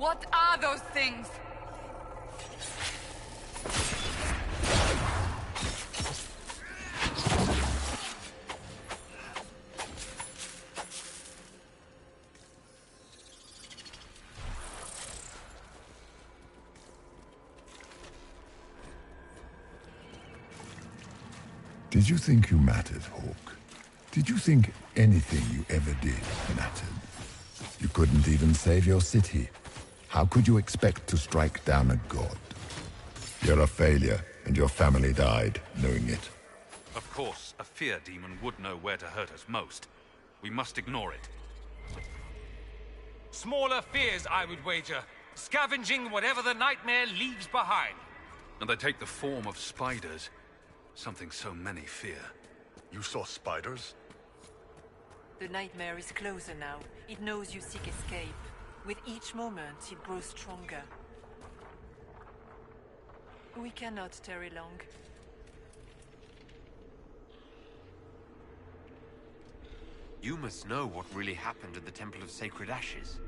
What are those things? Did you think you mattered, Hawk? Did you think anything you ever did mattered? You couldn't even save your city. How could you expect to strike down a god? You're a failure, and your family died knowing it. Of course, a fear demon would know where to hurt us most. We must ignore it. Smaller fears, I would wager. Scavenging whatever the nightmare leaves behind. And they take the form of spiders. Something so many fear. You saw spiders? The nightmare is closer now. It knows you seek escape. With each moment, it grows stronger. We cannot tarry long. You must know what really happened at the Temple of Sacred Ashes.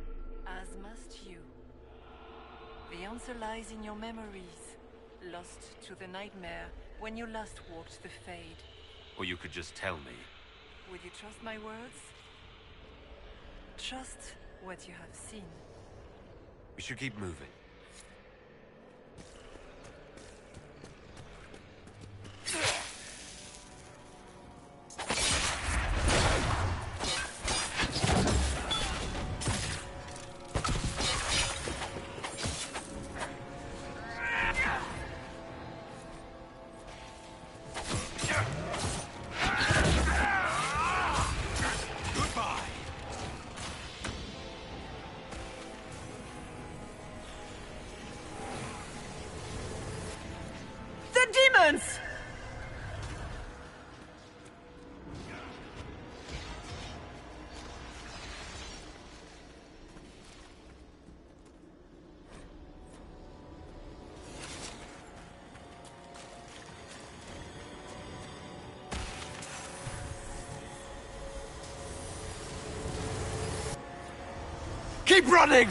As must you. The answer lies in your memories. Lost to the nightmare when you last walked the Fade. Or you could just tell me. Would you trust my words? Trust what you have seen. We should keep moving. Demons! Keep running!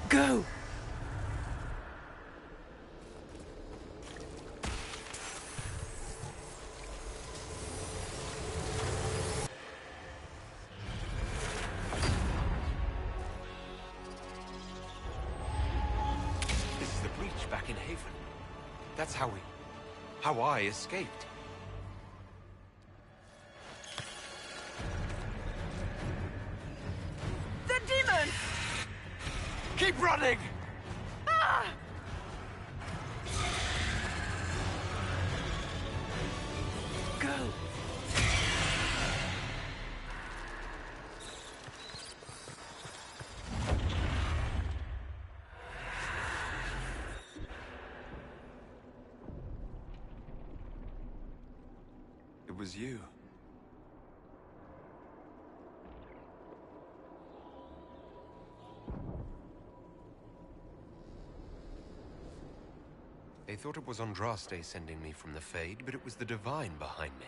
Go! This is the breach back in Haven. That's how I escaped. The demon! Keep running! Ah! Go! It was you. They thought it was Andraste sending me from the Fade, but it was the Divine behind me.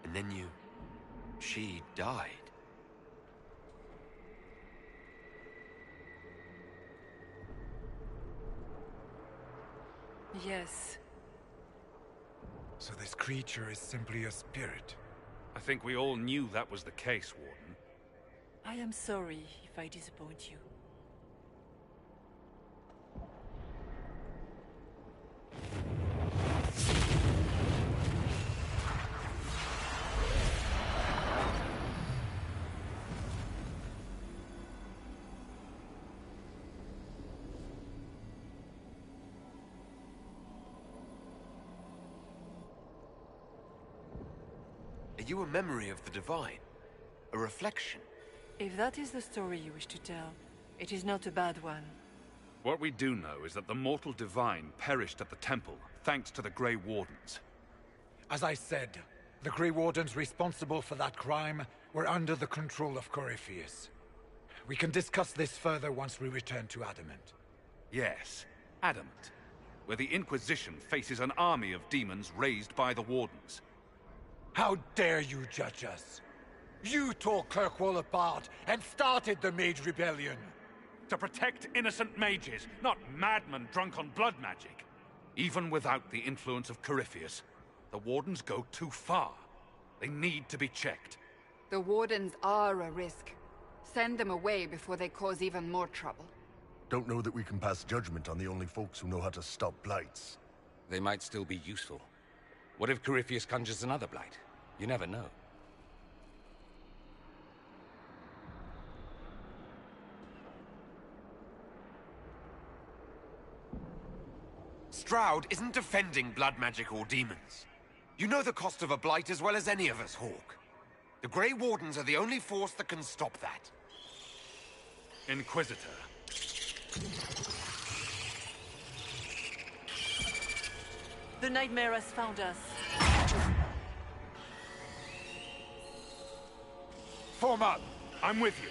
And then she died. Yes. So this creature is simply a spirit? I think we all knew that was the case, Warden. I am sorry if I disappoint you. Are you a memory of the Divine? A reflection? If that is the story you wish to tell, it is not a bad one. What we do know is that the mortal Divine perished at the temple, thanks to the Grey Wardens. As I said, the Grey Wardens responsible for that crime were under the control of Corypheus. We can discuss this further once we return to Adamant. Yes, Adamant. where the Inquisition faces an army of demons raised by the Wardens. How dare you judge us? You tore Kirkwall apart and started the Mage Rebellion. To protect innocent mages, not madmen drunk on blood magic. Even without the influence of Corypheus, the Wardens go too far. They need to be checked. The Wardens are a risk. Send them away before they cause even more trouble. Don't know that we can pass judgment on the only folks who know how to stop blights. They might still be useful. What if Corypheus conjures another blight? You never know. Stroud isn't defending blood magic or demons. You know the cost of a blight as well as any of us, Hawk. The Grey Wardens are the only force that can stop that. Inquisitor. The Nightmare has found us. Form up! I'm with you.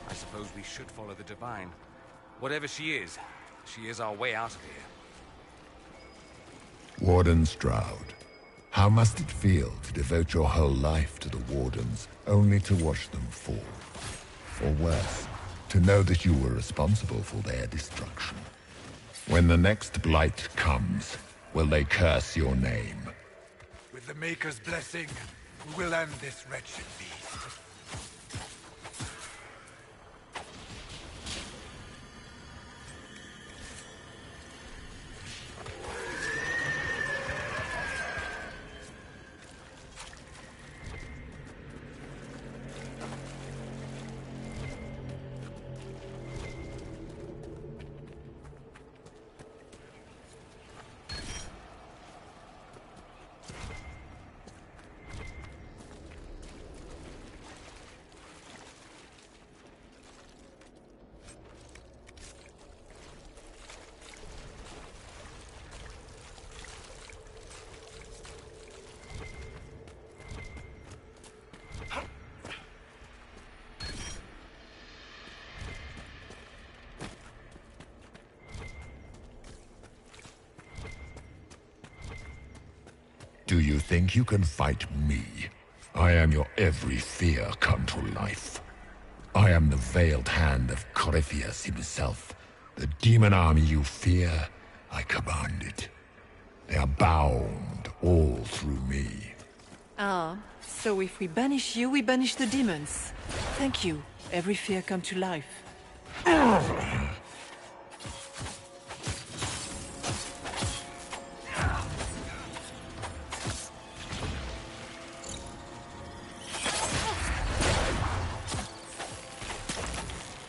I suppose we should follow the Divine. Whatever she is our way out of here. Warden Stroud, how must it feel to devote your whole life to the Wardens, only to watch them fall? Or worse, to know that you were responsible for their destruction. When the next blight comes, will they curse your name? With the Maker's blessing, we will end this wretched beast. Do you think you can fight me? I am your every fear come to life. I am the veiled hand of Corypheus himself. The demon army you fear, I command it. They are bound all through me. Ah, so if we banish you, we banish the demons. Thank you. Every fear come to life.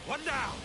One down!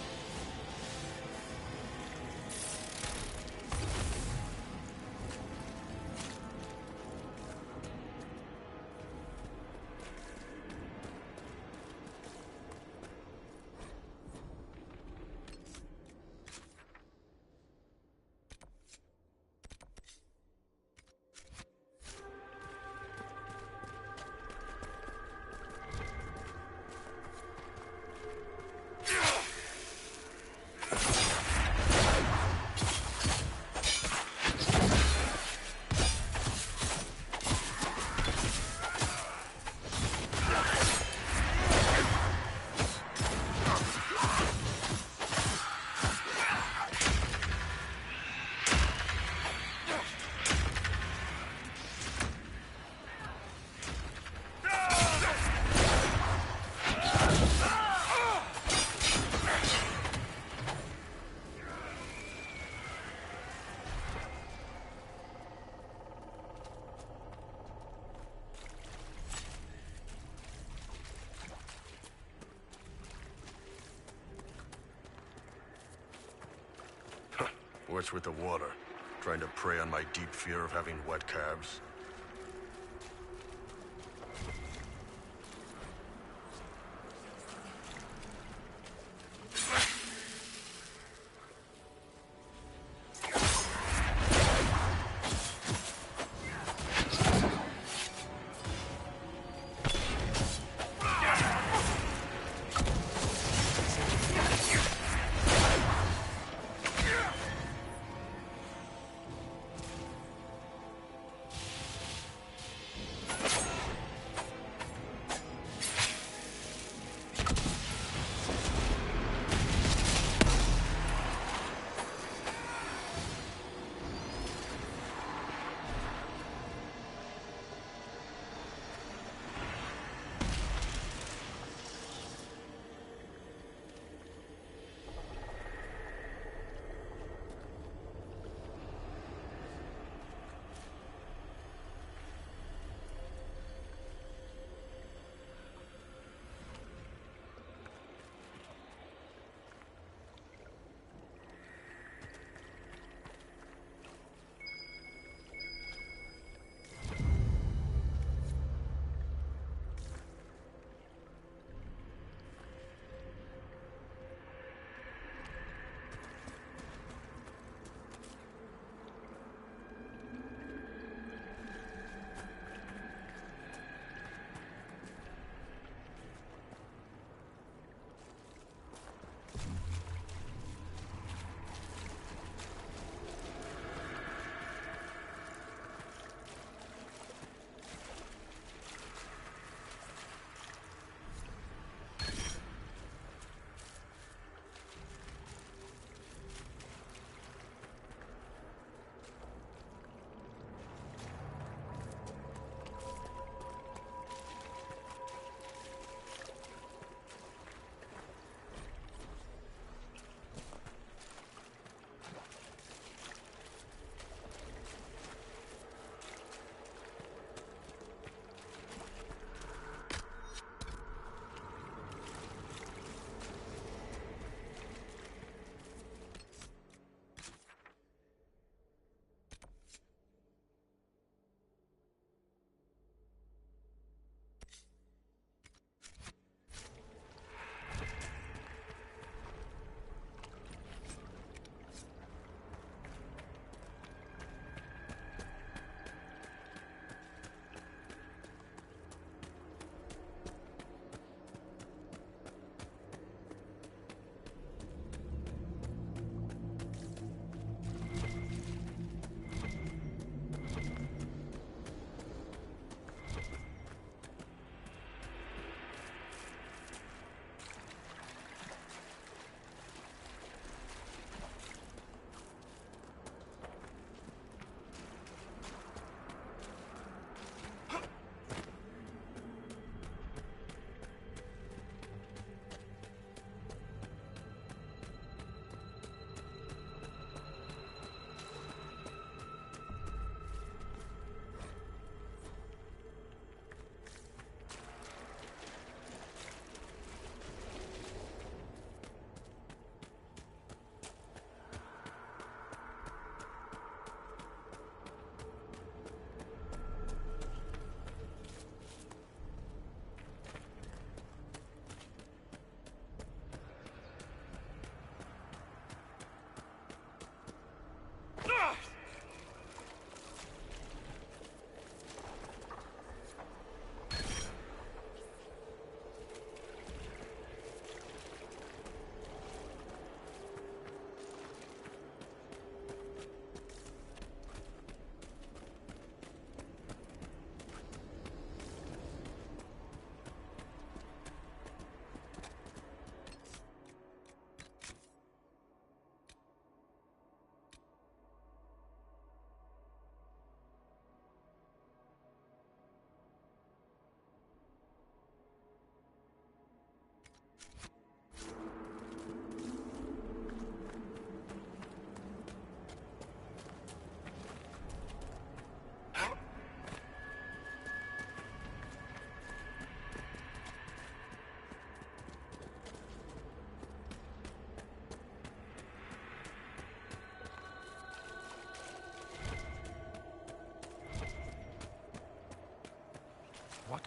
What's with the water? Trying to prey on my deep fear of having wet calves.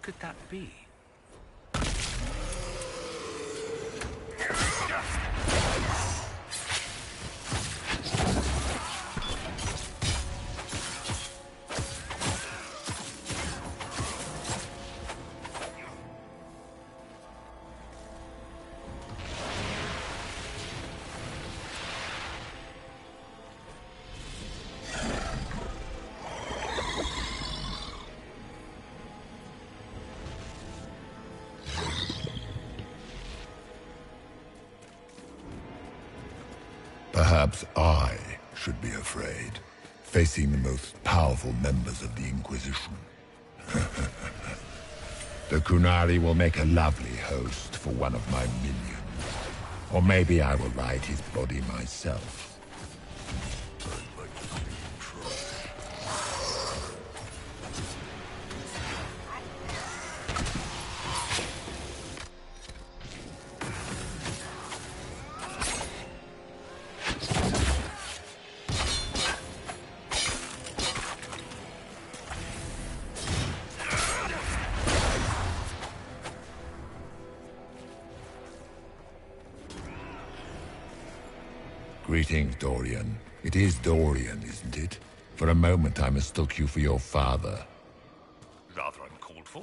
could that be? Perhaps I should be afraid, facing the most powerful members of the Inquisition. The Kunari will make a lovely host for one of my minions. Or maybe I will ride his body myself. Greetings, Dorian. It is Dorian, isn't it? For a moment I mistook you for your father. Rather uncalled for.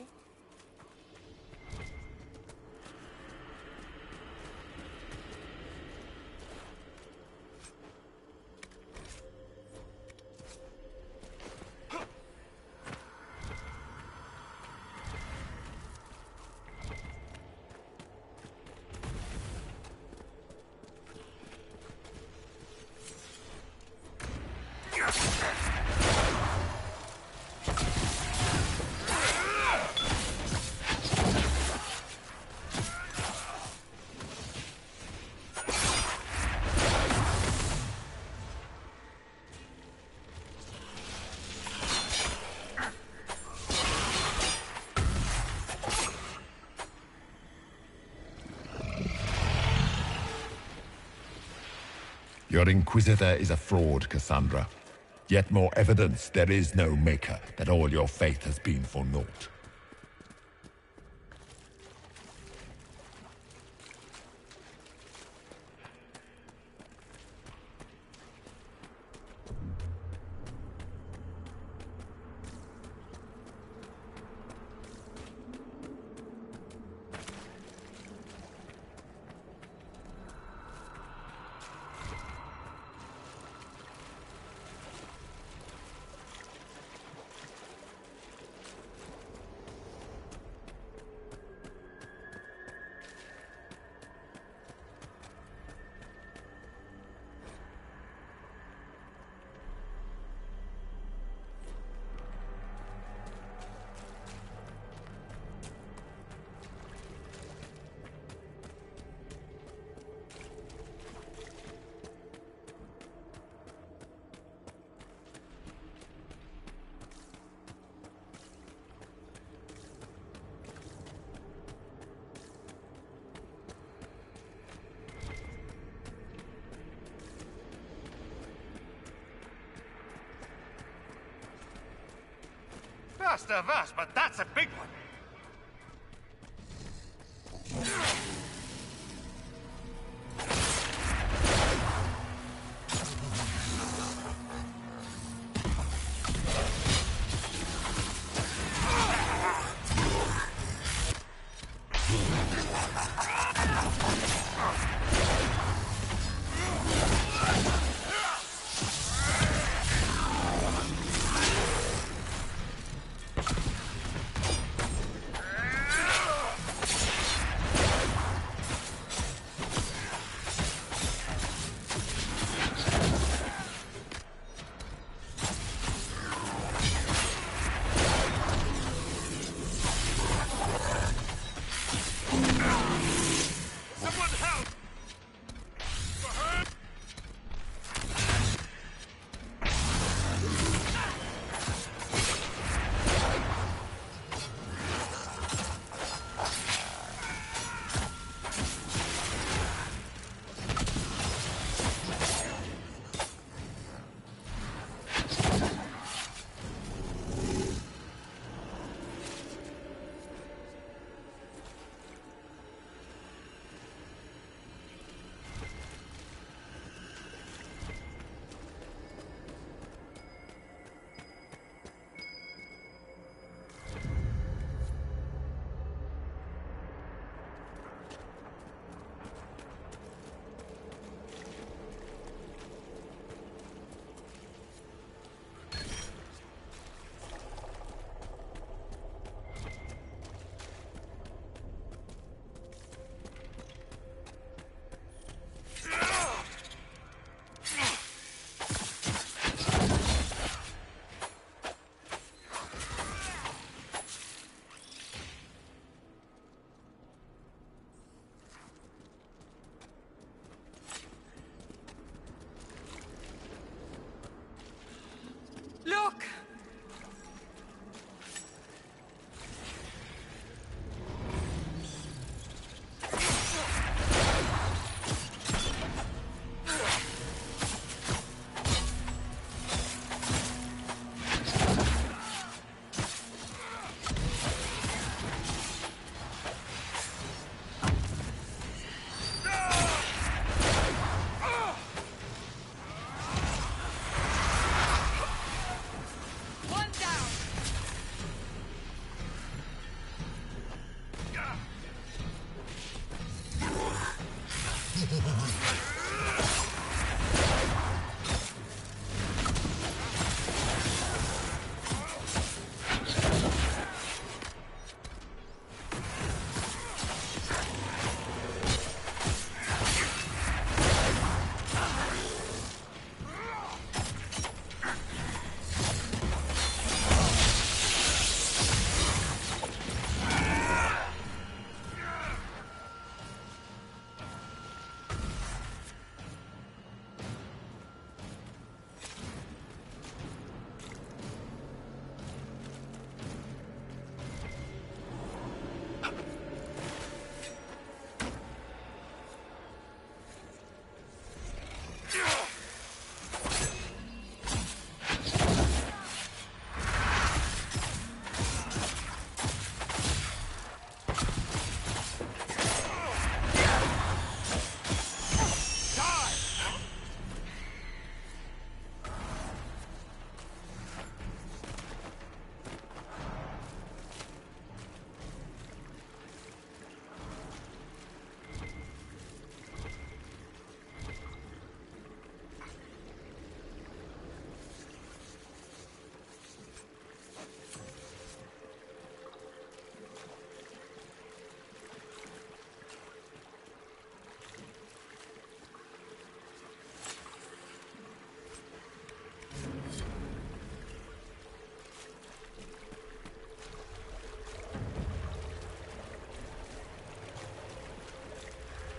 Your Inquisitor is a fraud, Cassandra. Yet more evidence there is no Maker, that all your faith has been for naught. Vast of us, but that's a big one.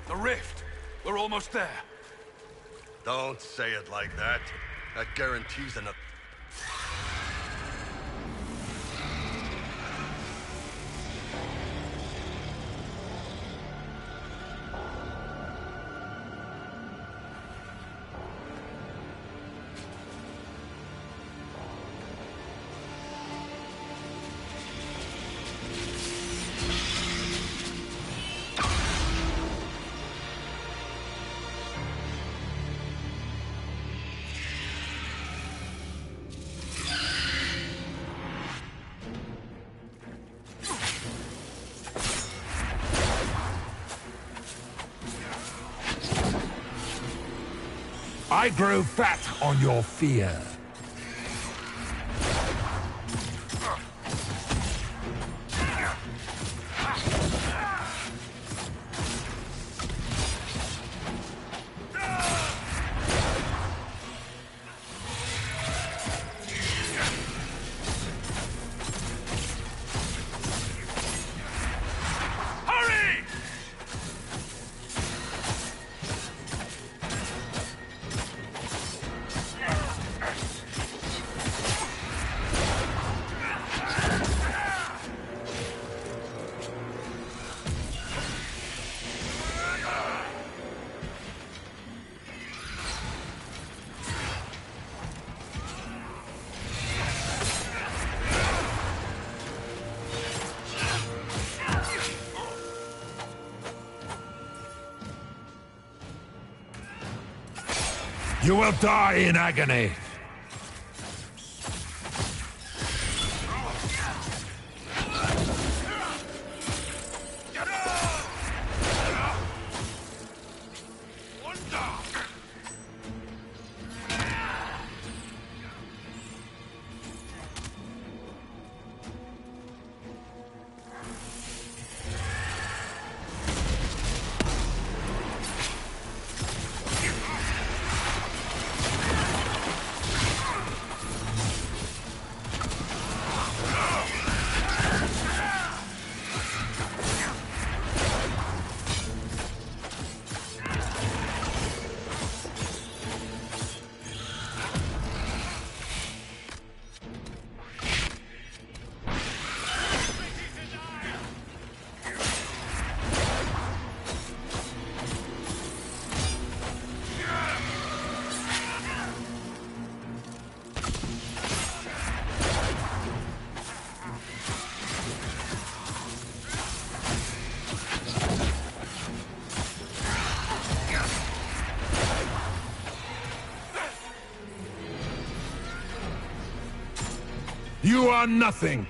The rift! We're almost there. Don't say it like that. That guarantees enough. I grow fat on your fear. You will die in agony. You are nothing.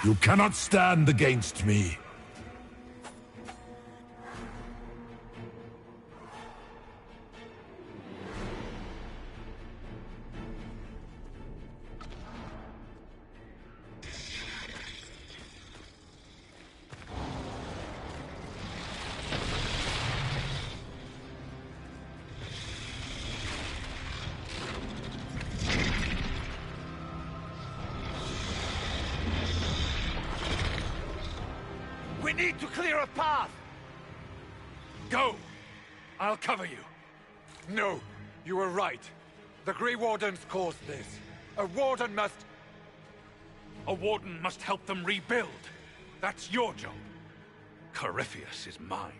You cannot stand against me. We need to clear a path! Go! I'll cover you. No, you were right. The Grey Wardens caused this. A Warden must... A Warden must help them rebuild. That's your job. Corypheus is mine.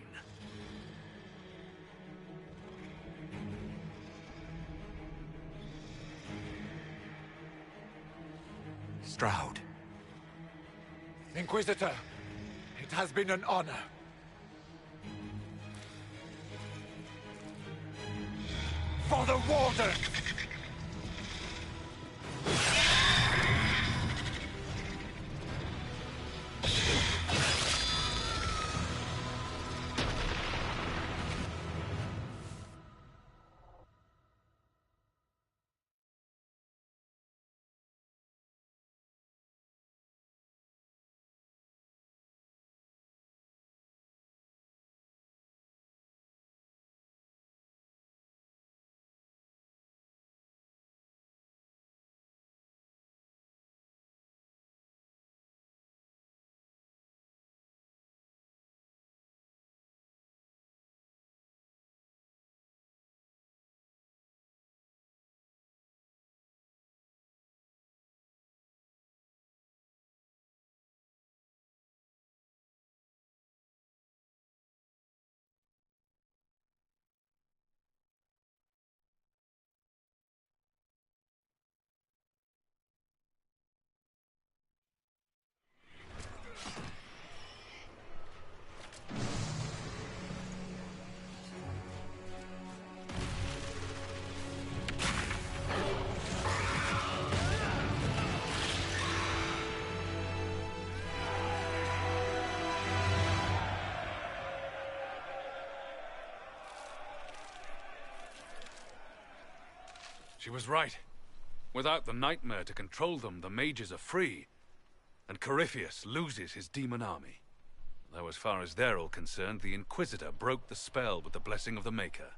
Stroud. Inquisitor, it has been an honor. For the Warden! She was right. Without the nightmare to control them, the mages are free. And Corypheus loses his demon army. Though as far as they're all concerned, the Inquisitor broke the spell with the blessing of the Maker.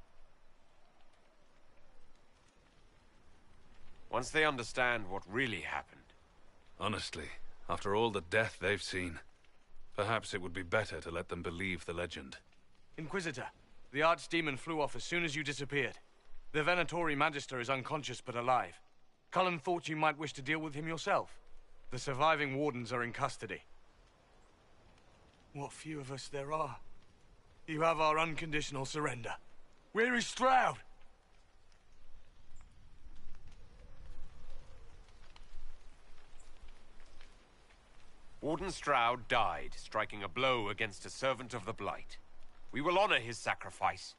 Once they understand what really happened. Honestly, after all the death they've seen, perhaps it would be better to let them believe the legend. Inquisitor, the Archdemon flew off as soon as you disappeared. The Venatori Magister is unconscious but alive. Cullen thought you might wish to deal with him yourself. The surviving Wardens are in custody. What few of us there are. You have our unconditional surrender. Where is Stroud? Warden Stroud died, striking a blow against a servant of the Blight. We will honor his sacrifice,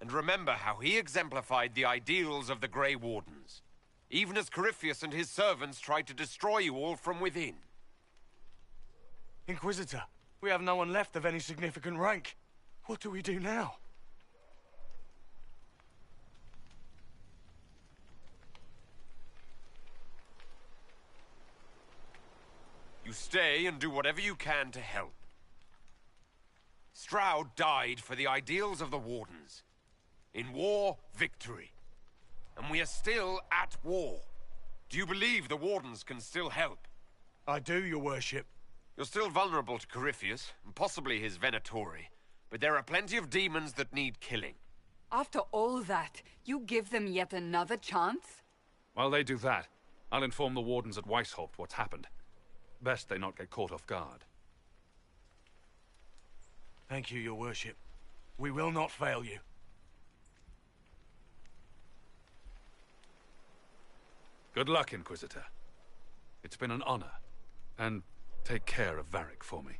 and remember how he exemplified the ideals of the Grey Wardens, even as Corypheus and his servants tried to destroy you all from within. Inquisitor, we have no one left of any significant rank. What do we do now? You stay and do whatever you can to help. Stroud died for the ideals of the Wardens. In war, victory. And we are still at war. Do you believe the Wardens can still help? I do, your worship. You're still vulnerable to Corypheus, and possibly his Venatori, but there are plenty of demons that need killing. After all that, you give them yet another chance? While they do that, I'll inform the Wardens at Weishaupt what's happened. Best they not get caught off guard. Thank you, your worship. We will not fail you. Good luck, Inquisitor. It's been an honor. And take care of Varric for me.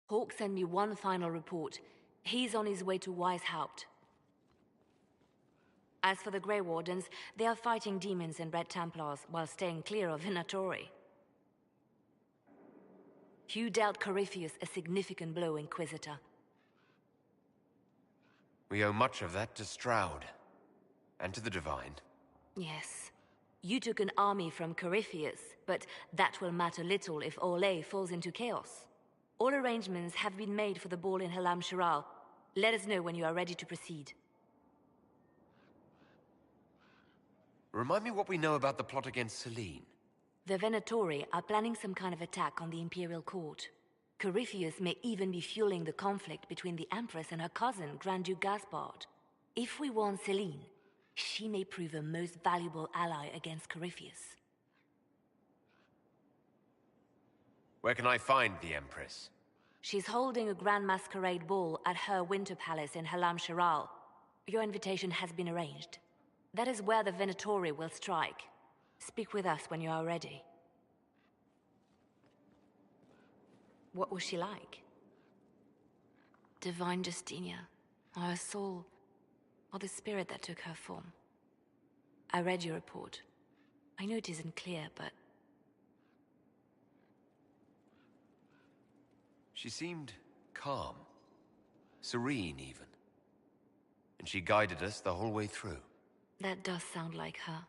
Hawk sent me one final report. He's on his way to Weishaupt. As for the Grey Wardens, they are fighting demons and Red Templars while staying clear of Venatori. You dealt Corypheus a significant blow, Inquisitor. We owe much of that to Stroud. And to the Divine. Yes. You took an army from Corypheus, but that will matter little if Orlais falls into chaos. All arrangements have been made for the ball in Halam Shiral. Let us know when you are ready to proceed. Remind me what we know about the plot against Selene. The Venatori are planning some kind of attack on the Imperial Court. Corypheus may even be fueling the conflict between the Empress and her cousin, Grand Duke Gaspard. If we warn Selene, she may prove a most valuable ally against Corypheus. Where can I find the Empress? She's holding a grand masquerade ball at her winter palace in Halam Shiral. Your invitation has been arranged. That is where the Venatori will strike. Speak with us when you are ready. What was she like? Divine Justinia, or her soul, or the spirit that took her form. I read your report. I know it isn't clear, but... She seemed calm. Serene, even. And she guided us the whole way through. That does sound like her.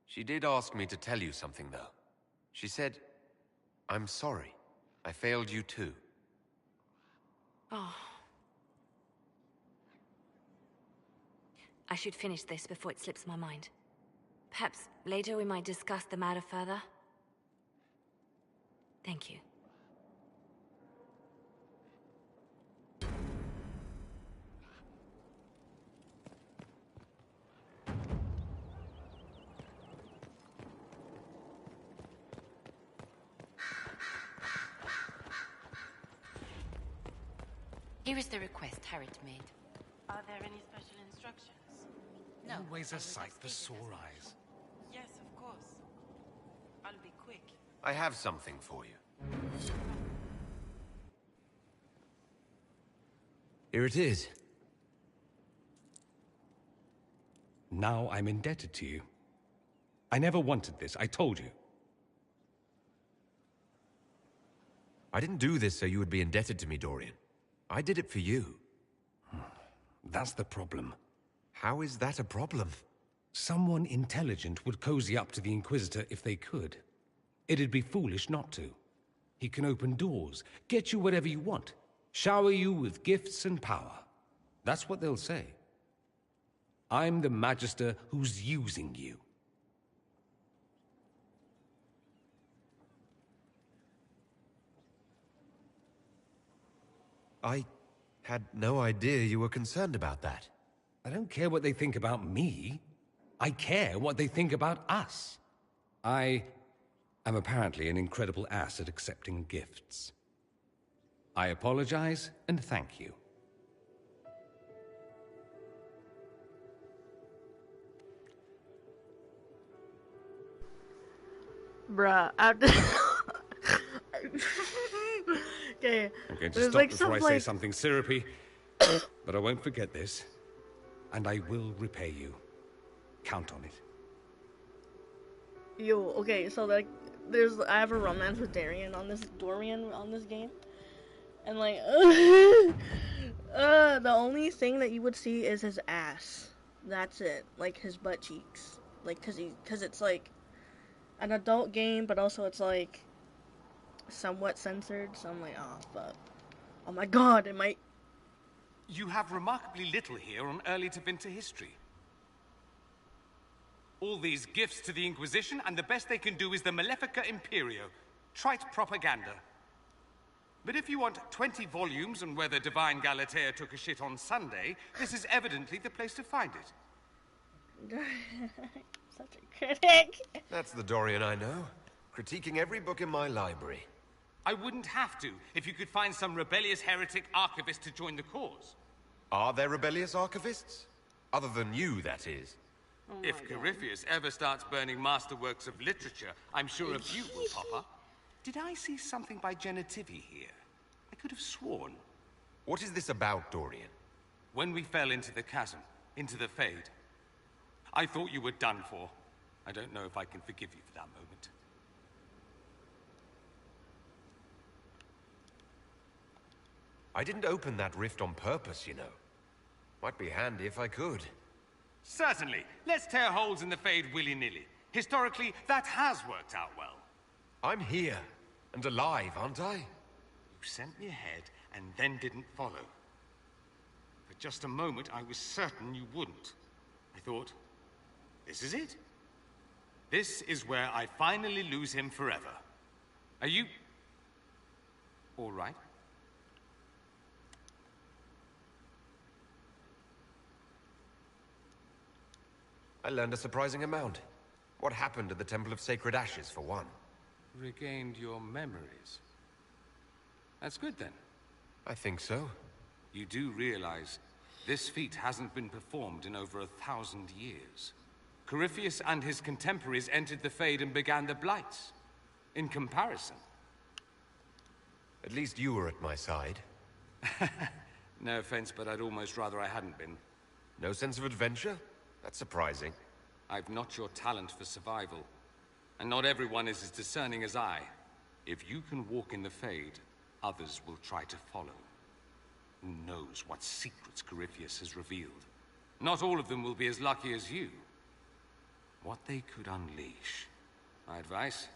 She did ask me to tell you something, though. She said, "I'm sorry. I failed you too." Oh. I should finish this before it slips my mind. Perhaps later we might discuss the matter further. Thank you. Here is the request Harriet made. Are there any special instructions? No. Always a sight for sore eyes. Yes, of course. I'll be quick. I have something for you. Here it is. Now I'm indebted to you. I never wanted this, I told you. I didn't do this so you would be indebted to me, Dorian. I did it for you. That's the problem. How is that a problem? Someone intelligent would cozy up to the Inquisitor if they could. It'd be foolish not to. He can open doors, get you whatever you want, shower you with gifts and power. That's what they'll say. I'm the Magister who's using you. I had no idea you were concerned about that. I don't care what they think about me. I care what they think about us. I am apparently an incredible ass at accepting gifts. I apologize and thank you. Bruh, after... Okay, I'm going to stop like before I say something syrupy, but I won't forget this, and I will repay you. Count on it. Yo, okay, so like, I have a romance with Dorian on this game, and like, the only thing that you would see is his ass. That's it, like his butt cheeks, like, cause it's like an adult game, but also it's like somewhat censored, so I'm like, oh fuck, oh my god, it might. You have remarkably little here on early Tevinter history. All these gifts to the Inquisition, and the best they can do is the Malefica Imperio. Trite propaganda. But if you want 20 volumes on whether Divine Galatea took a shit on Sunday, this is evidently the place to find it. Such a critic. That's the Dorian I know. Critiquing every book in my library. I wouldn't have to, if you could find some rebellious heretic archivist to join the cause. Are there rebellious archivists? Other than you, that is. If Corypheus ever starts burning masterworks of literature, I'm sure a few will pop up. Did I see something by Genitivi here? I could have sworn. What is this about, Dorian? When we fell into the chasm, into the Fade, I thought you were done for. I don't know if I can forgive you for that moment. I didn't open that rift on purpose, you know. Might be handy if I could. Certainly. Let's tear holes in the Fade willy-nilly. Historically, that has worked out well. I'm here, and alive, aren't I? You sent me ahead, and then didn't follow. For just a moment, I was certain you wouldn't. I thought, this is it. This is where I finally lose him forever. Are you... all right? I learned a surprising amount. What happened at the Temple of Sacred Ashes, for one? Regained your memories. That's good, then. I think so. You do realize this feat hasn't been performed in over 1,000 years. Corypheus and his contemporaries entered the Fade and began the Blights. In comparison... At least you were at my side. No offense, but I'd almost rather I hadn't been. No sense of adventure? That's surprising. I've not your talent for survival. And not everyone is as discerning as I. If you can walk in the Fade, others will try to follow. Who knows what secrets Corypheus has revealed? Not all of them will be as lucky as you. What they could unleash. My advice?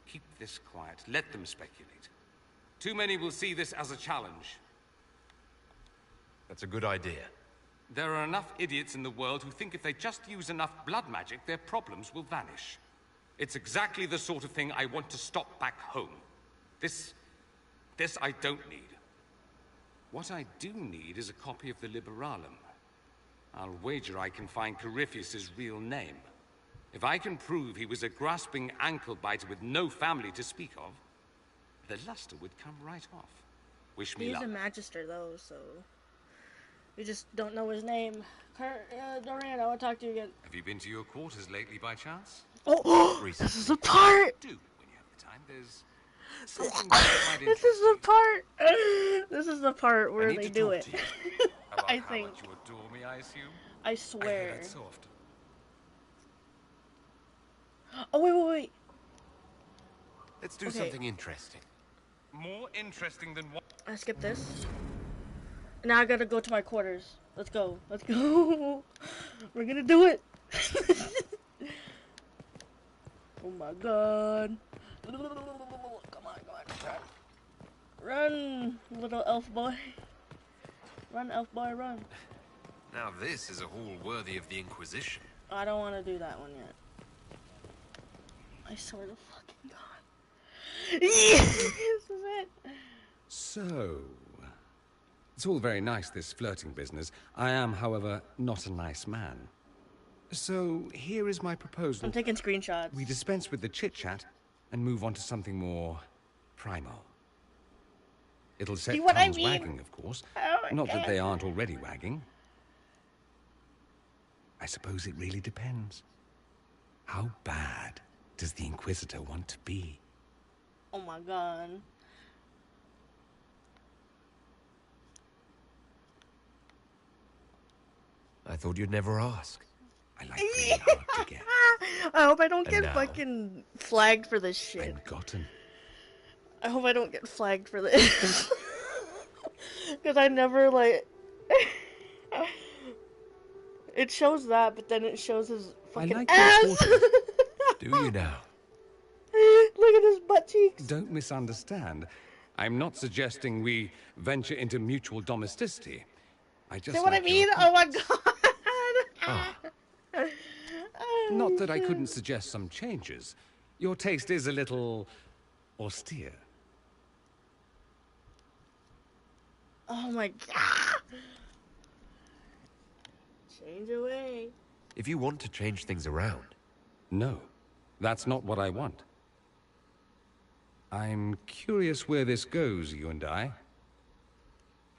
Keep this quiet. Let them speculate. Too many will see this as a challenge. That's a good idea. There are enough idiots in the world who think if they just use enough blood magic, their problems will vanish. It's exactly the sort of thing I want to stop back home. This I don't need. What I do need is a copy of the Liberalum. I'll wager I can find Corypheus's real name. If I can prove he was a grasping ankle-biter with no family to speak of, the luster would come right off. Wish me luck. He's a magister, though, so... We just don't know his name. Dorian, I want to talk to you again. Have you been to your quarters lately by chance? Oh, this is the part! Do, when you have the time. There's something that might interest This is the you. part! This is the part where they do it. I think. How much you adore me, I assume? I I hear swear. that so often. Oh, wait. Let's do something interesting. More interesting than what? I skip this. Now I gotta go to my quarters. Let's go. We're gonna do it. Oh my god. Come on. Run, little elf boy. Run, elf boy, run. Now this is a hall worthy of the Inquisition. I don't want to do that one yet. I swear to fucking god. Yes, this is it. So... It's all very nice, this flirting business. I am, however, not a nice man. So, here is my proposal. I'm taking screenshots. We dispense with the chit-chat and move on to something more primal. It'll set tongues wagging, of course. Not that they aren't already wagging. I suppose it really depends. How bad does the Inquisitor want to be? Oh my god. I thought you'd never ask. I like being hard to get. I hope I don't get now? fucking flagged for this shit. And gotten. I hope I don't get flagged for this. Because I never, like... It shows that, but then it shows his fucking ass. Do you now? Look at his butt cheeks. Don't misunderstand. I'm not suggesting we venture into mutual domesticity. I just See what I mean? Oh my god. Not that I couldn't suggest some changes. Your taste is a little austere. Oh my god. Change away. If you want to change things around. No, that's not what I want. I'm curious where this goes, you and I.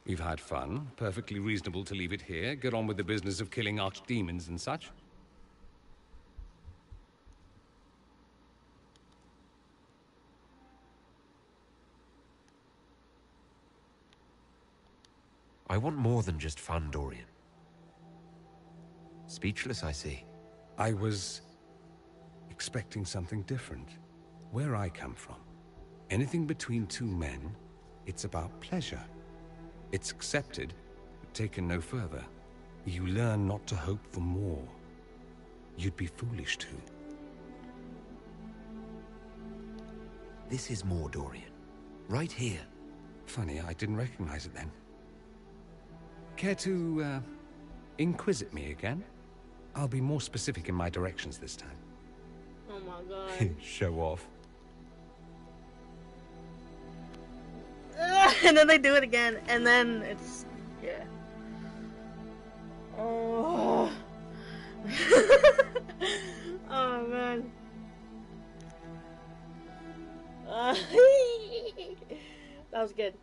We've had fun, perfectly reasonable to leave it here, get on with the business of killing archdemons and such. I want more than just fun, Dorian. Speechless, I see. I was expecting something different. Where I come from, anything between two men, it's about pleasure. It's accepted, but taken no further. You learn not to hope for more. You'd be foolish to. This is more, Dorian. Right here. Funny, I didn't recognize it then. Care to, inquisit me again? I'll be more specific in my directions this time. Oh my god. Show off. And then they do it again, and then it's... yeah. Oh. Oh man. That was good.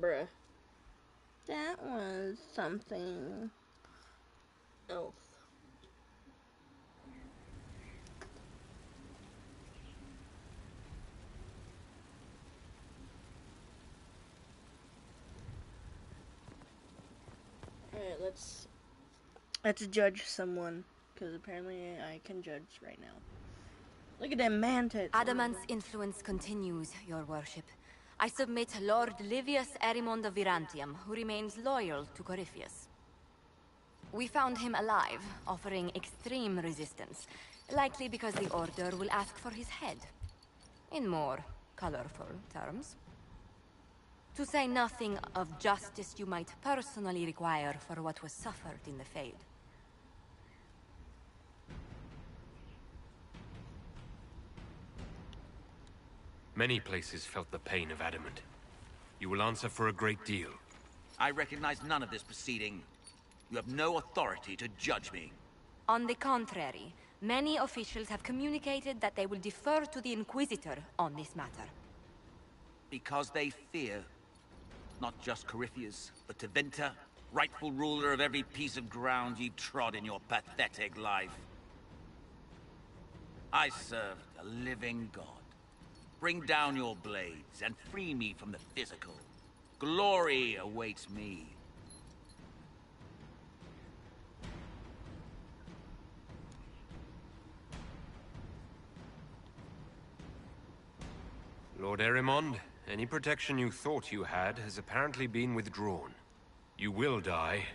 Bruh. That was something else. Alright, let's judge someone, because apparently I can judge right now. Look at that man tits. Adamant's influence continues, your worship. I submit Lord Livius Erimond of Virantium, who remains loyal to Corypheus. We found him alive, offering extreme resistance, likely because the Order will ask for his head. In more colorful terms. To say nothing of justice you might personally require for what was suffered in the Fade. Many places felt the pain of Adamant. You will answer for a great deal. I recognize none of this proceeding. You have no authority to judge me. On the contrary, many officials have communicated that they will defer to the Inquisitor on this matter. Because they fear not just Corypheus, but Tevinter, rightful ruler of every piece of ground ye trod in your pathetic life. I serve a living god. Bring down your blades and free me from the physical. Glory awaits me. Lord Erimond, any protection you thought you had has apparently been withdrawn. You will die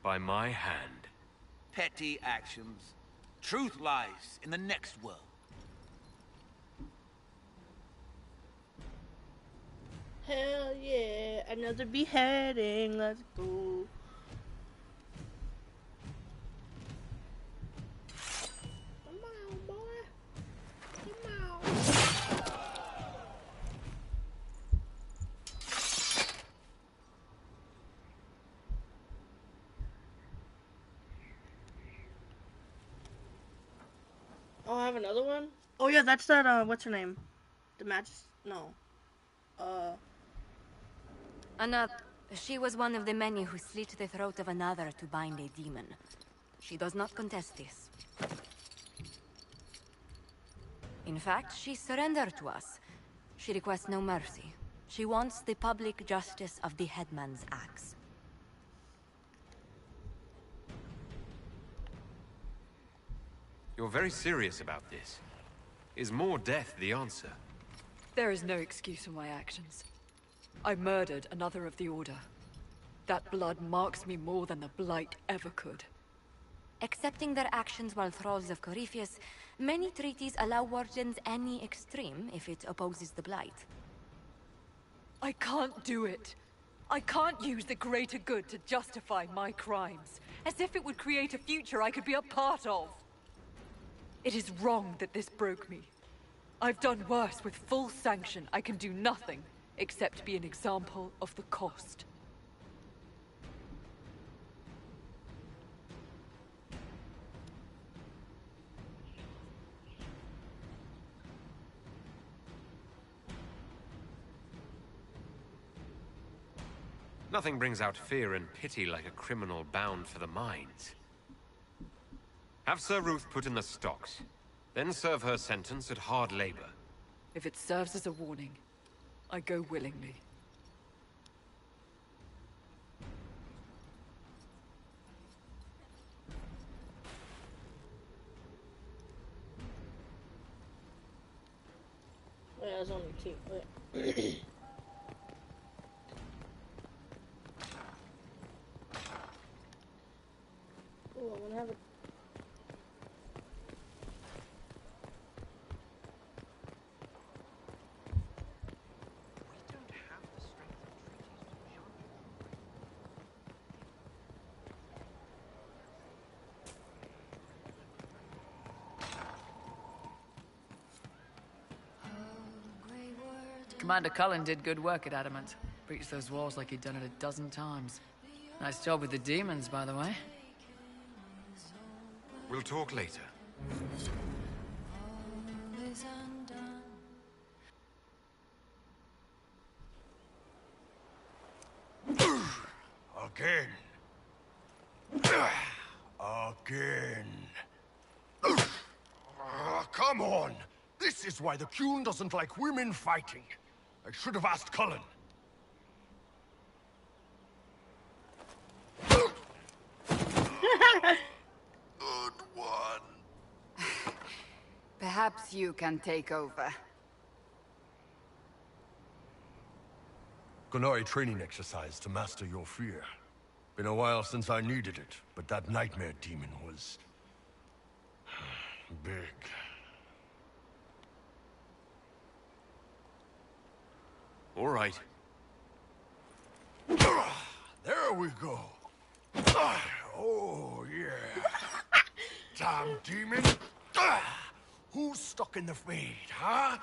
by my hand. Petty actions. Truth lies in the next world. Hell yeah, another beheading, let's go. Come on, boy. Come on. Oh, I have another one? Oh yeah, that's that, what's her name? The no. Another. She was one of the many who slit the throat of another to bind a demon. She does not contest this. In fact, she surrendered to us. She requests no mercy. She wants the public justice of the headman's axe. You're very serious about this. Is more death the answer? There is no excuse for my actions. I murdered another of the Order. That blood marks me more than the Blight ever could. Accepting their actions while thralls of Corypheus, many treaties allow wardens any extreme if it opposes the Blight. I can't do it. I can't use the greater good to justify my crimes, as if it would create a future I could be a part of. It is wrong that this broke me. I've done worse with full sanction. I can do nothing except be an example of the cost. Nothing brings out fear and pity like a criminal bound for the mines. Have Sir Ruth put in the stocks. Then serve her sentence at hard labor. If it serves as a warning, I go willingly. Wait, there's only two. Wait. Oh, I'm gonna have a... Commander Cullen did good work at Adamant. Breached those walls like he'd done it a dozen times. Nice job with the demons, by the way. We'll talk later. Again. Again. Come on! This is why the Qun doesn't like women fighting. I should have asked Cullen. Good one. Perhaps you can take over. Gunari training exercise to master your fear. Been a while since I needed it, but that nightmare demon was... big. All right. There we go. Oh, yeah. Damn demon. Who's stuck in the fade, huh?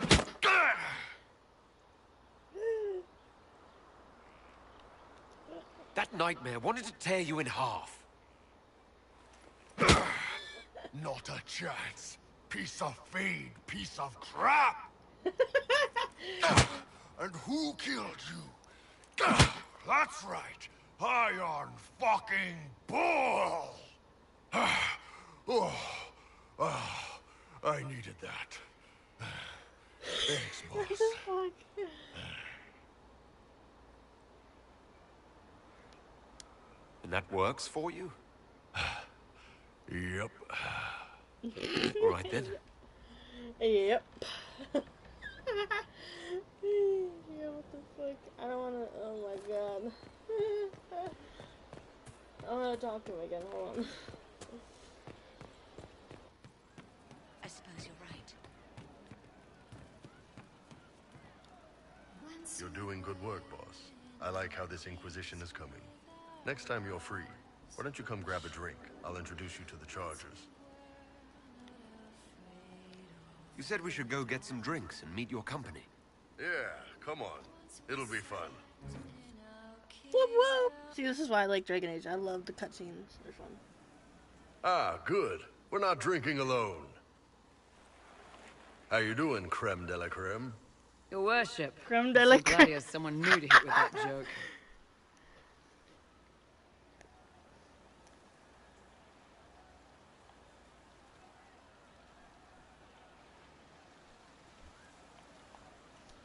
That nightmare wanted to tear you in half. Not a chance. Piece of fade, piece of crap. And who killed you? That's right. Iron fucking Bull! I needed that. Thanks, boss. And that works for you? Yep. All right, then. Yep. Yeah, what the fuck? I don't wanna... Oh my god. I wanna talk to him again. Hold on. I suppose you're right. You're doing good work, boss. I like how this Inquisition is coming. Next time you're free, why don't you come grab a drink? I'll introduce you to the Chargers. You said we should go get some drinks and meet your company. Yeah, come on. It'll be fun. Whoop whoop! See, this is why I like Dragon Age. I love the cutscenes. They're fun. Ah, good. We're not drinking alone. How you doing, creme de la creme? Your worship. Creme de la I'm so glad he has someone new to hit with that joke.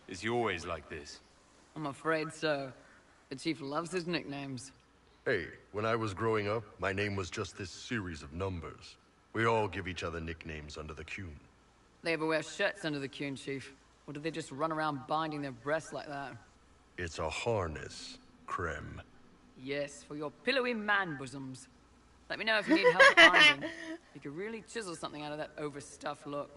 Is he always like this? I'm afraid so. The chief loves his nicknames. Hey, when I was growing up, my name was just this series of numbers. We all give each other nicknames under the Qun. They ever wear shirts under the Qun, chief? Or do they just run around binding their breasts like that? It's a harness, creme. Yes, for your pillowy man bosoms. Let me know if you need help binding. You could really chisel something out of that overstuffed look.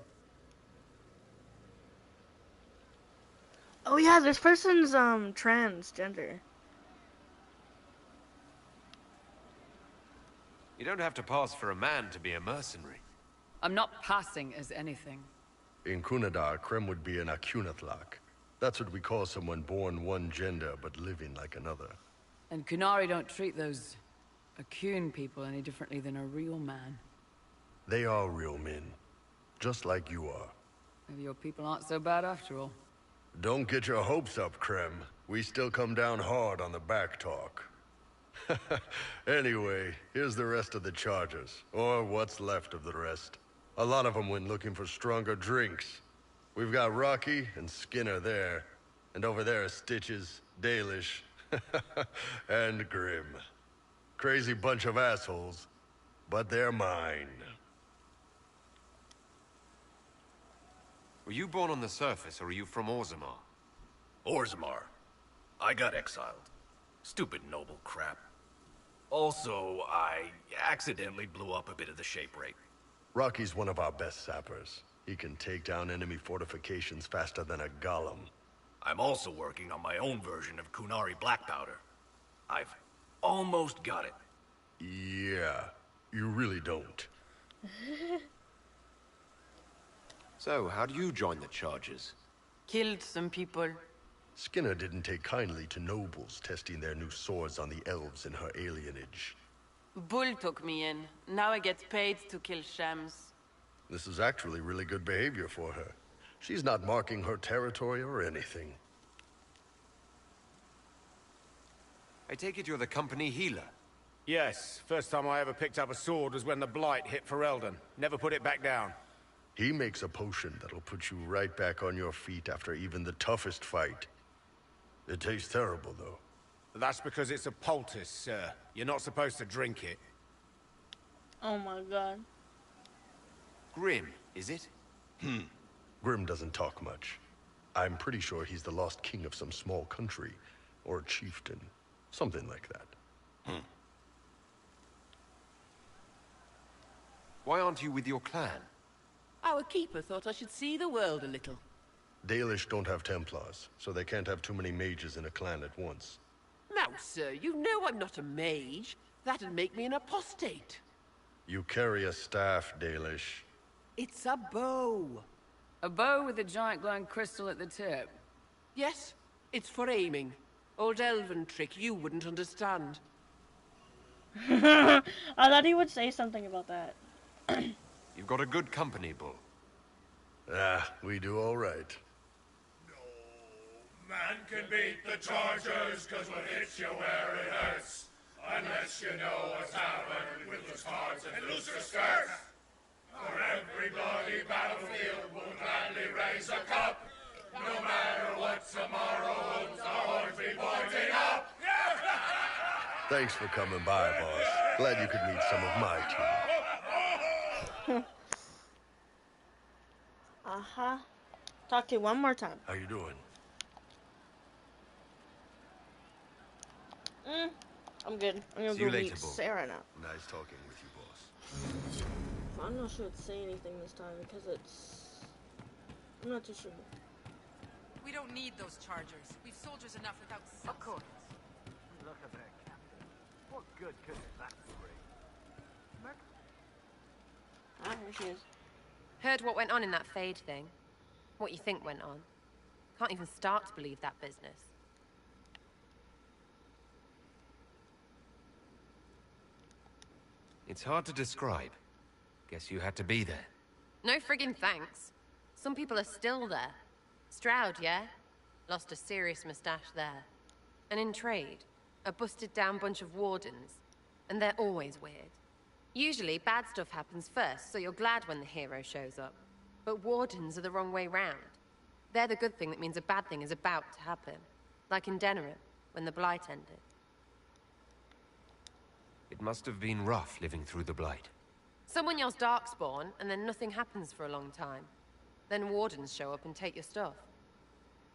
Oh yeah, this person's transgender. You don't have to pass for a man to be a mercenary. I'm not passing as anything. In Kunadar, creme would be an Akunathlak. That's what we call someone born one gender but living like another. And Kunari don't treat those Akun people any differently than a real man. They are real men, just like you are. Maybe your people aren't so bad after all. Don't get your hopes up, creme. We still come down hard on the back talk. Anyway, here's the rest of the chargers, or what's left of the rest. A lot of them went looking for stronger drinks. We've got Rocky and Skinner there, and over there are Stitches, Dalish, and Grim. Crazy bunch of assholes, but they're mine. Were you born on the surface, or are you from Orzammar? Orzammar. I got exiled. Stupid noble crap. Also, I accidentally blew up a bit of the shape rate. Rocky's one of our best sappers. He can take down enemy fortifications faster than a golem. I'm also working on my own version of Kunari black powder. I've almost got it. Yeah, you really don't. So, how do you join the charges? Killed some people. Skinner didn't take kindly to nobles testing their new swords on the elves in her alienage. Bull took me in. Now I get paid to kill shams. This is actually really good behavior for her. She's not marking her territory or anything. I take it you're the company healer? Yes. First time I ever picked up a sword was when the Blight hit Ferelden. Never put it back down. He makes a potion that'll put you right back on your feet after even the toughest fight. It tastes terrible, though. That's because it's a poultice, sir. You're not supposed to drink it. Oh my god. Grim, is it? Grim doesn't talk much. I'm pretty sure he's the lost king of some small country, or a chieftain. Something like that. Why aren't you with your clan? Our keeper thought I should see the world a little. Dalish don't have Templars, so they can't have too many mages in a clan at once. Now, sir, you know I'm not a mage. That'd make me an apostate. You carry a staff, Dalish. It's a bow. A bow with a giant glowing crystal at the tip. Yes, it's for aiming. Old elven trick you wouldn't understand. I thought he would say something about that. You've got a good company, Bull. Ah, we do all right. Man can beat the chargers, cause what hits you where it hurts. Unless you know what's happened with loose cards and looser skirts. For every bloody battlefield we'll gladly raise a cup. No matter what tomorrow holds, our horns be pointing up. Thanks for coming by, boss. Glad you could meet some of my team. Talk to you one more time. How you doing? I'm good. I'm gonna See you go later, meet Bull. Sarah now. Nice talking with you, boss. I'm not sure to say anything this time because I'm not too sure. We don't need those chargers. We've soldiers enough without. Of course. Look at that captain. What good could that bring? Ah, here she is. Heard what went on in that Fade thing. What you think went on. Can't even start to believe that business. It's hard to describe. Guess you had to be there. No friggin' thanks. Some people are still there. Stroud, yeah? Lost a serious mustache there. And in trade, a busted down bunch of wardens. And they're always weird. Usually, bad stuff happens first, so you're glad when the hero shows up. But wardens are the wrong way round. They're the good thing that means a bad thing is about to happen. Like in Denerim, when the Blight ended. It must have been rough living through the Blight. Someone yells Darkspawn, and then nothing happens for a long time. Then wardens show up and take your stuff.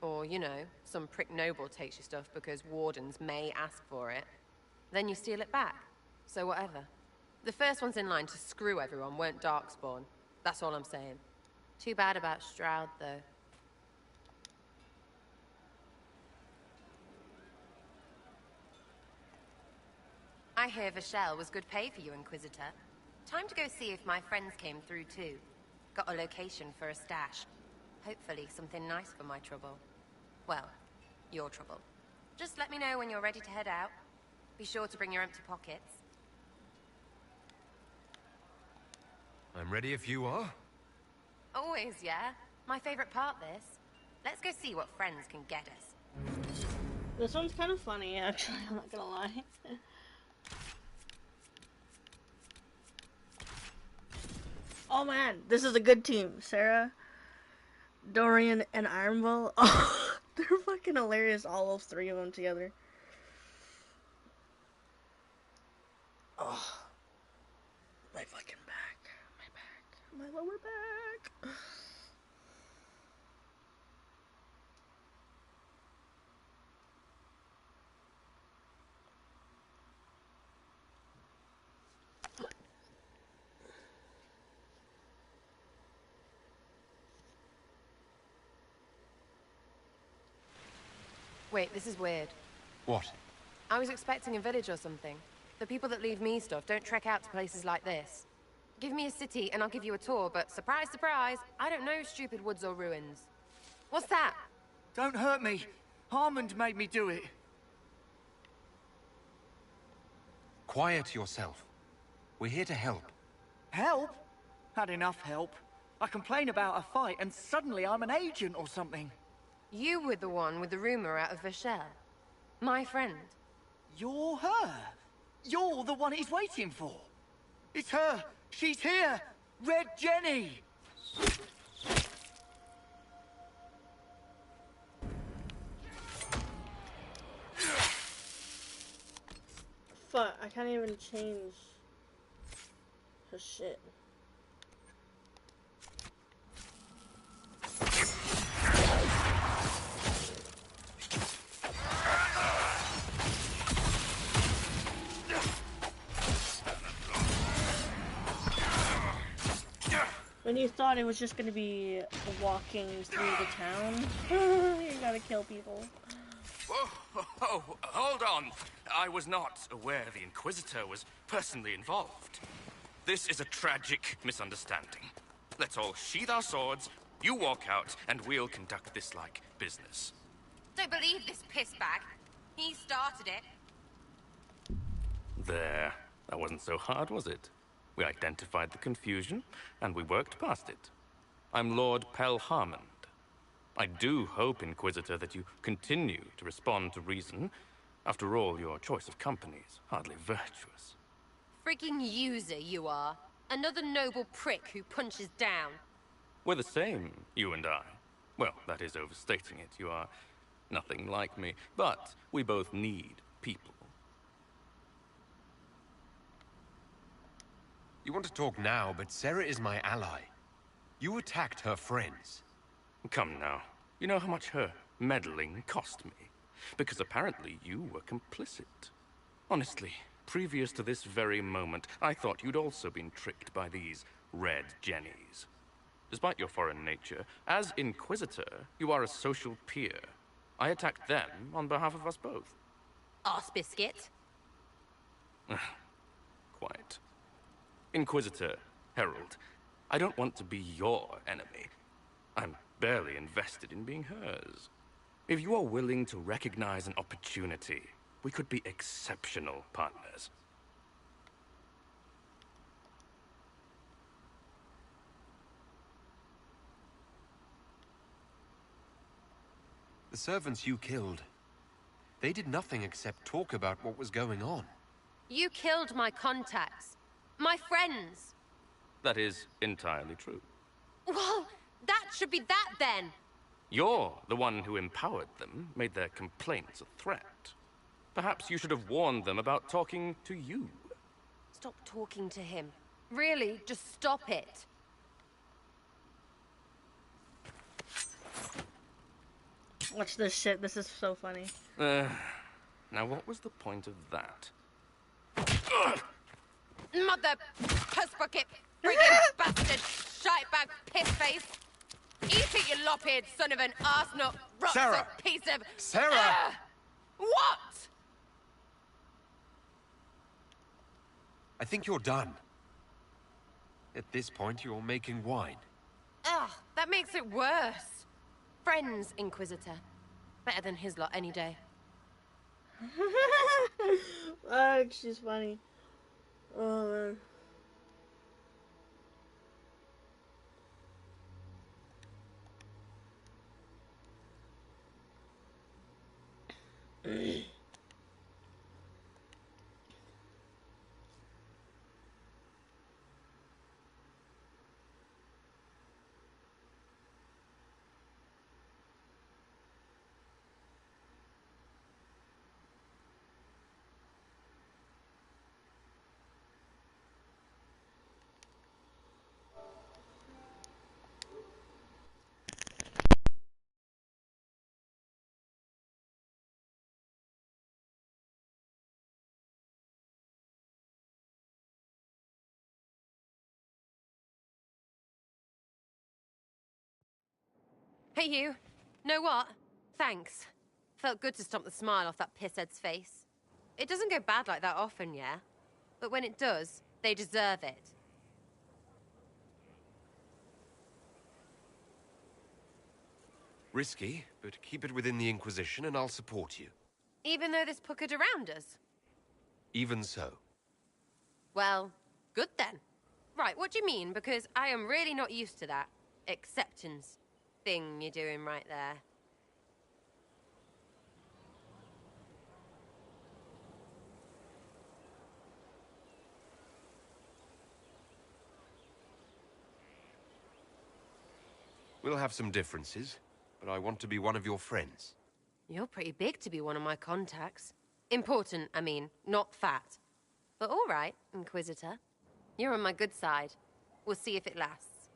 Or, you know, some prick noble takes your stuff because wardens may ask for it. Then you steal it back. So whatever. The first ones in line to screw everyone weren't Darkspawn. That's all I'm saying. Too bad about Stroud, though. I hear Vashel was good pay for you, Inquisitor. Time to go see if my friends came through, too. Got a location for a stash. Hopefully something nice for my trouble. Well, your trouble. Just let me know when you're ready to head out. Be sure to bring your empty pockets. I'm ready if you are. Always, yeah. My favorite part, this. Let's go see what friends can get us. This one's kind of funny, actually. I'm not gonna lie. Oh man, this is a good team. Sarah, Dorian, and Ironville. Oh, they're fucking hilarious, all those three of them together. Oh, my fucking back. My lower back. Wait, this is weird. What? I was expecting a village or something. The people that leave me stuff don't trek out to places like this. Give me a city and I'll give you a tour, but surprise, surprise, I don't know stupid woods or ruins. What's that? Don't hurt me. Harmond made me do it. Quiet yourself. We're here to help. Help? Had enough help. I complain about a fight and suddenly I'm an agent or something. You were the one with the rumor out of Vachel. My friend. You're her. You're the one he's waiting for. It's her. She's here. Red Jenny. Fuck, I can't even change her shit. When you thought it was just gonna be walking through the town, you gotta kill people. Whoa, hold on. I was not aware the Inquisitor was personally involved. This is a tragic misunderstanding. Let's all sheath our swords, you walk out, and we'll conduct this like business. Don't believe this pissbag. He started it. There. That wasn't so hard, was it? We identified the confusion, and we worked past it. I'm Lord Pelharmond. I do hope, Inquisitor, that you continue to respond to reason. After all, your choice of company is hardly virtuous. Freaking user, you are. Another noble prick who punches down. We're the same, you and I. Well, that is overstating it. You are nothing like me. But we both need people. You want to talk now, but Sarah is my ally. You attacked her friends. Come now. You know how much her meddling cost me? Because apparently you were complicit. Honestly, previous to this very moment, I thought you'd also been tricked by these Red Jennies. Despite your foreign nature, as Inquisitor, you are a social peer. I attacked them on behalf of us both. Arse biscuit. Quite. Inquisitor, Herald, I don't want to be your enemy. I'm barely invested in being hers. If you are willing to recognize an opportunity, we could be exceptional partners. The servants you killed, they did nothing except talk about what was going on. You killed my contacts. My friends. That is entirely true. Well, that should be that then. You're the one who empowered them, made their complaints a threat. Perhaps you should have warned them about talking to you. Stop talking to him. Really, just stop it. Watch this shit, this is so funny. Now what was the point of that? Mother puss bucket, friggin' bastard, shitebag pissface. Eat it, you lop-eared son of an arsenal, Sarah! piece of... Sarah! What? I think you're done. At this point, you're making wine. Ugh, that makes it worse. Friends, Inquisitor. Better than his lot any day. Fuck, she's funny. Oh, man. Hey, you. Know what? Thanks. Felt good to stomp the smile off that pisshead's face. It doesn't go bad like that often, yeah? But when it does, they deserve it. Risky, but keep it within the Inquisition and I'll support you. Even though this puckered around us? Even so. Well, good then. Right, what do you mean? Because I am really not used to that acceptance thing you're doing right there. We'll have some differences, but I want to be one of your friends. You're pretty big to be one of my contacts. Important, I mean, not fat. But all right, Inquisitor. You're on my good side. We'll see if it lasts.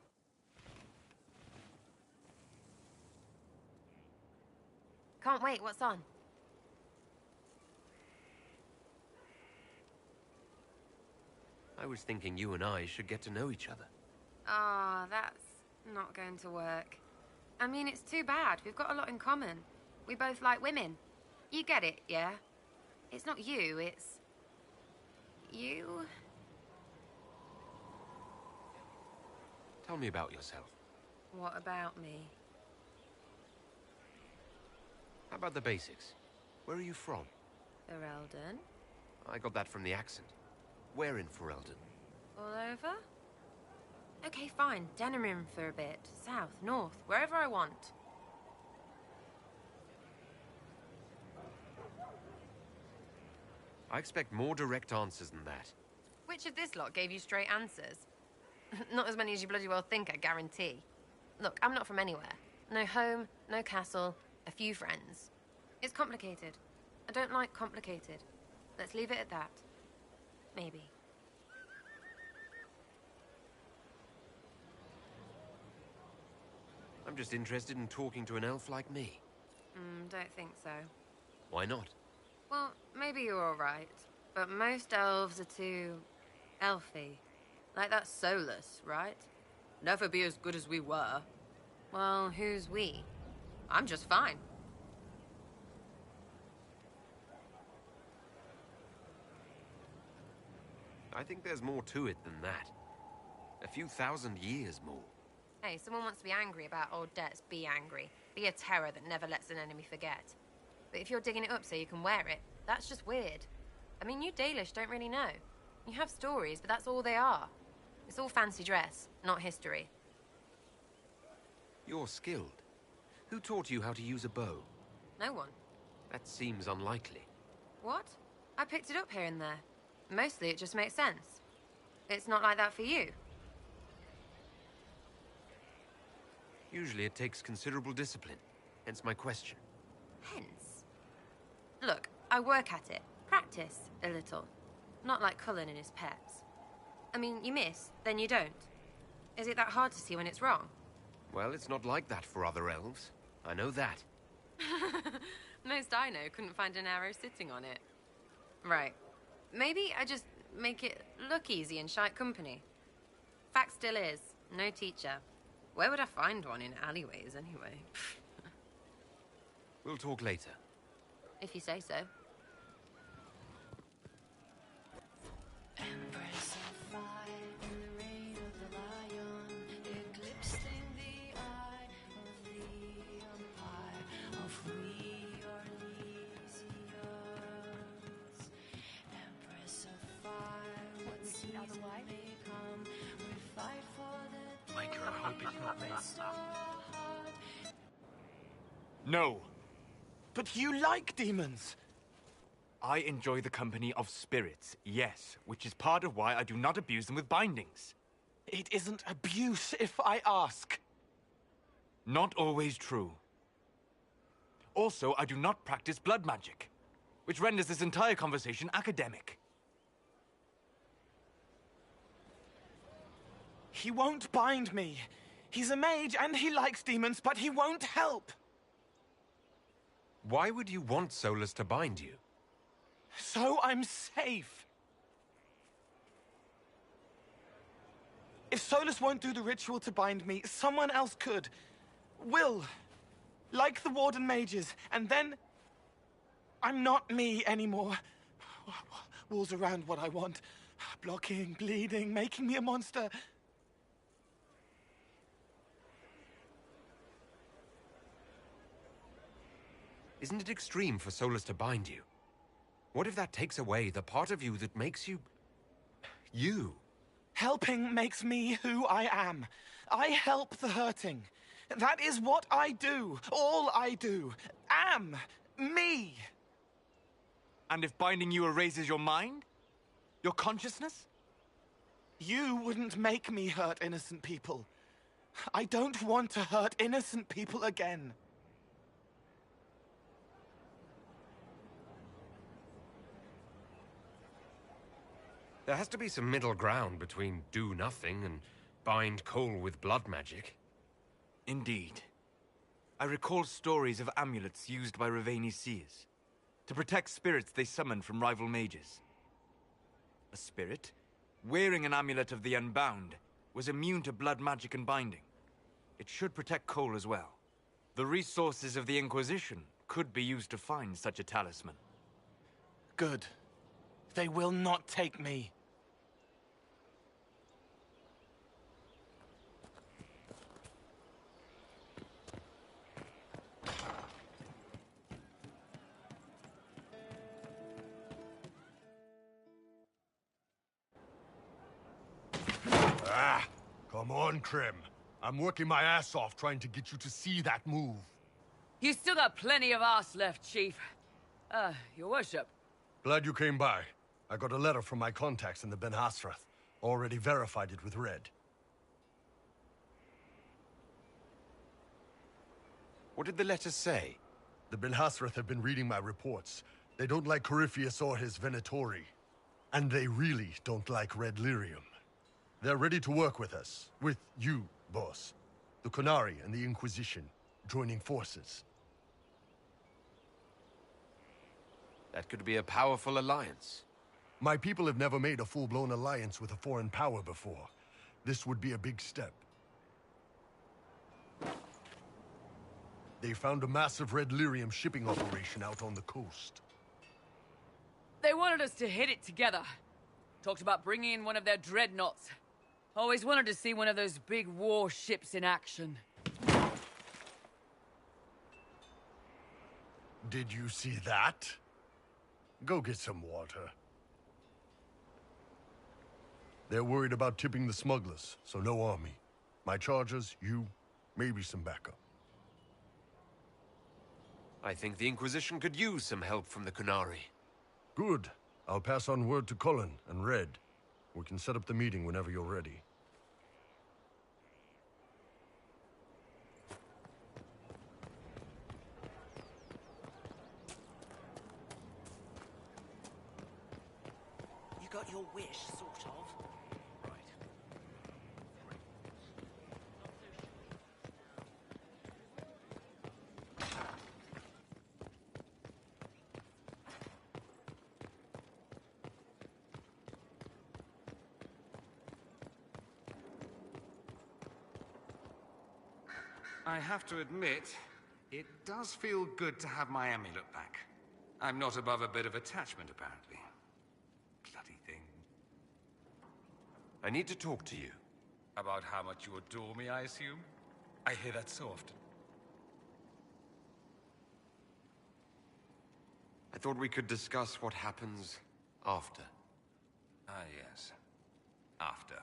Can't wait, what's on? I was thinking you and I should get to know each other. Ah, that's not going to work. I mean, it's too bad. We've got a lot in common. We both like women. You get it, yeah? It's not you, it's... you? Tell me about yourself. What about me? How about the basics? Where are you from? Ferelden? I got that from the accent. Where in Ferelden? All over? Okay, fine. Denerim for a bit. South, north, wherever I want. I expect more direct answers than that. Which of this lot gave you straight answers? Not as many as you bloody well think, I guarantee. Look, I'm not from anywhere. No home, no castle, a few friends. It's complicated. I don't like complicated. Let's leave it at that. Maybe. I'm just interested in talking to an elf like me. Don't think so. Why not? Well, maybe you're all right, but most elves are too... elfy. Like that Solus, right? Never be as good as we were. Well, who's we? I'm just fine. I think there's more to it than that. A few thousand years more. Hey, someone wants to be angry about old debts, be angry. Be a terror that never lets an enemy forget. But if you're digging it up so you can wear it, that's just weird. I mean, you Dalish don't really know. You have stories, but that's all they are. It's all fancy dress, not history. You're skilled. Who taught you how to use a bow? No one. That seems unlikely. What? I picked it up here and there. Mostly it just makes sense. It's not like that for you. Usually it takes considerable discipline, hence my question. Hence? Look, I work at it. Practice, a little. Not like Cullen and his pets. I mean, you miss, then you don't. Is it that hard to see when it's wrong? Well, it's not like that for other elves. I know that. Most I know couldn't find an arrow sitting on it. Right. Maybe I just make it look easy in shite company. Fact still is, no teacher. Where would I find one in alleyways, anyway? We'll talk later. If you say so. Empress of fire in the reign of the lion, eclipsing the eye of the empire of we are Elysians. Empress of fire, what season may come, we fight for the Make her hope it's not me. No. But you like demons! I enjoy the company of spirits, yes, which is part of why I do not abuse them with bindings. It isn't abuse if I ask. Not always true. Also, I do not practice blood magic, which renders this entire conversation academic. He won't bind me. He's a mage and he likes demons, but he won't help. Why would you want Solus to bind you? So I'm safe. If Solus won't do the ritual to bind me, someone else could. Will, Like the Warden Mages, and then... I'm not me anymore. Walls around what I want. Blocking, bleeding, making me a monster. Isn't it extreme for Solus to bind you? What if that takes away the part of you that makes you... you? Helping makes me who I am. I help the hurting. That is what I do. All I do. Am. Me. And if binding you erases your mind? Your consciousness? You wouldn't make me hurt innocent people. I don't want to hurt innocent people again. There has to be some middle ground between do nothing and bind Cole with blood magic. Indeed. I recall stories of amulets used by Ravani's seers to protect spirits they summoned from rival mages. A spirit, wearing an amulet of the Unbound, was immune to blood magic and binding. It should protect Cole as well. The resources of the Inquisition could be used to find such a talisman. Good. They will not take me. Come on, Krim. I'm working my ass off trying to get you to see that move. You still got plenty of arse left, Chief. Your worship. Glad you came by. I got a letter from my contacts in the Ben Hasrath. Already verified it with Red. What did the letter say? The Ben Hasrath have been reading my reports. They don't like Corypheus or his Venatori. And they really don't like Red Lyrium. They're ready to work with us. With you, boss. The Qunari and the Inquisition, joining forces. That could be a powerful alliance. My people have never made a full-blown alliance with a foreign power before. This would be a big step. They found a massive Red Lyrium shipping operation out on the coast. They wanted us to hit it together. Talked about bringing in one of their dreadnoughts. Always wanted to see one of those big warships in action. Did you see that? Go get some water. They're worried about tipping the smugglers, so no army. My chargers, you, maybe some backup. I think the Inquisition could use some help from the Qunari. Good. I'll pass on word to Cullen and Red. We can set up the meeting whenever you're ready. You got your wish, sort of. I have to admit, it does feel good to have my amulet back. I'm not above a bit of attachment, apparently. Bloody thing. I need to talk to you. About how much you adore me, I assume? I hear that so often. I thought we could discuss what happens after. Ah, yes. After.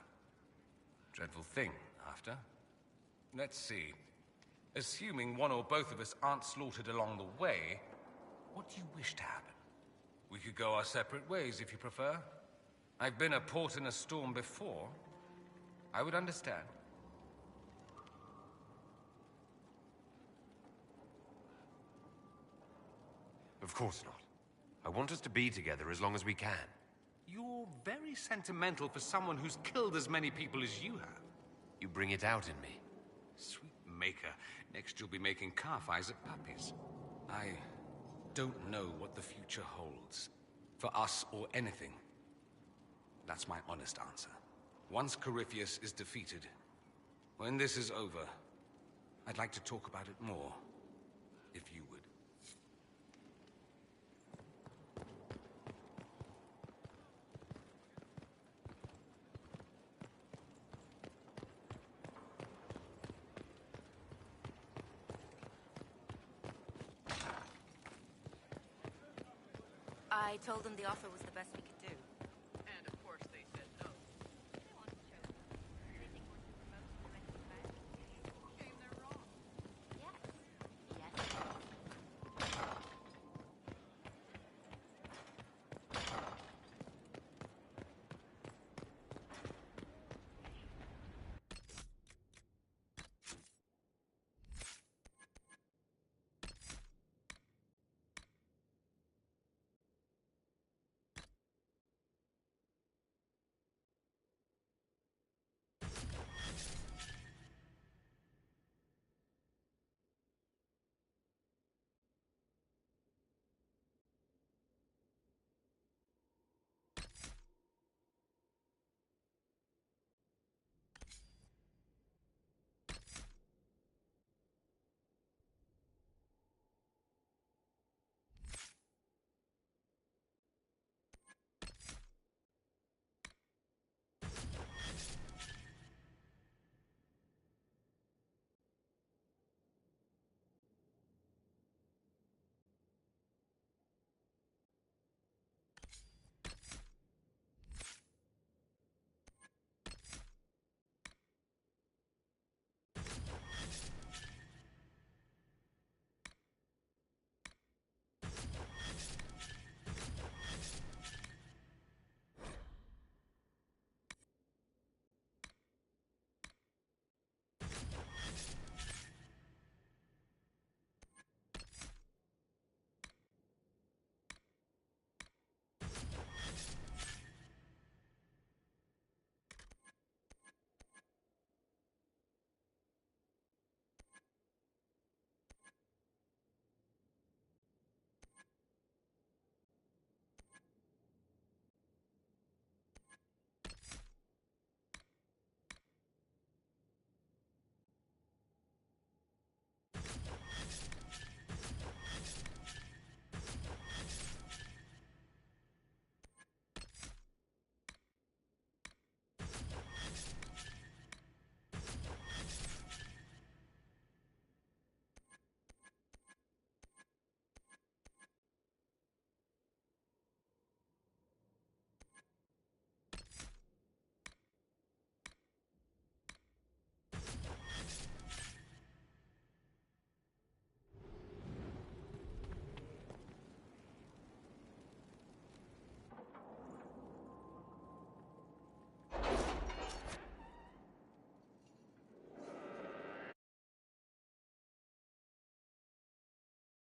Dreadful thing, after. Let's see. Assuming one or both of us aren't slaughtered along the way, what do you wish to happen? We could go our separate ways if you prefer. I've been a port in a storm before. I would understand. Of course not. I want us to be together as long as we can. You're very sentimental for someone who's killed as many people as you have. You bring it out in me. Sweet maker. Next you'll be making calf eyes at puppies. I don't know what the future holds. For us or anything. That's my honest answer. Once Corypheus is defeated, when this is over, I'd like to talk about it more. if you would. I told them the offer was the best we could do.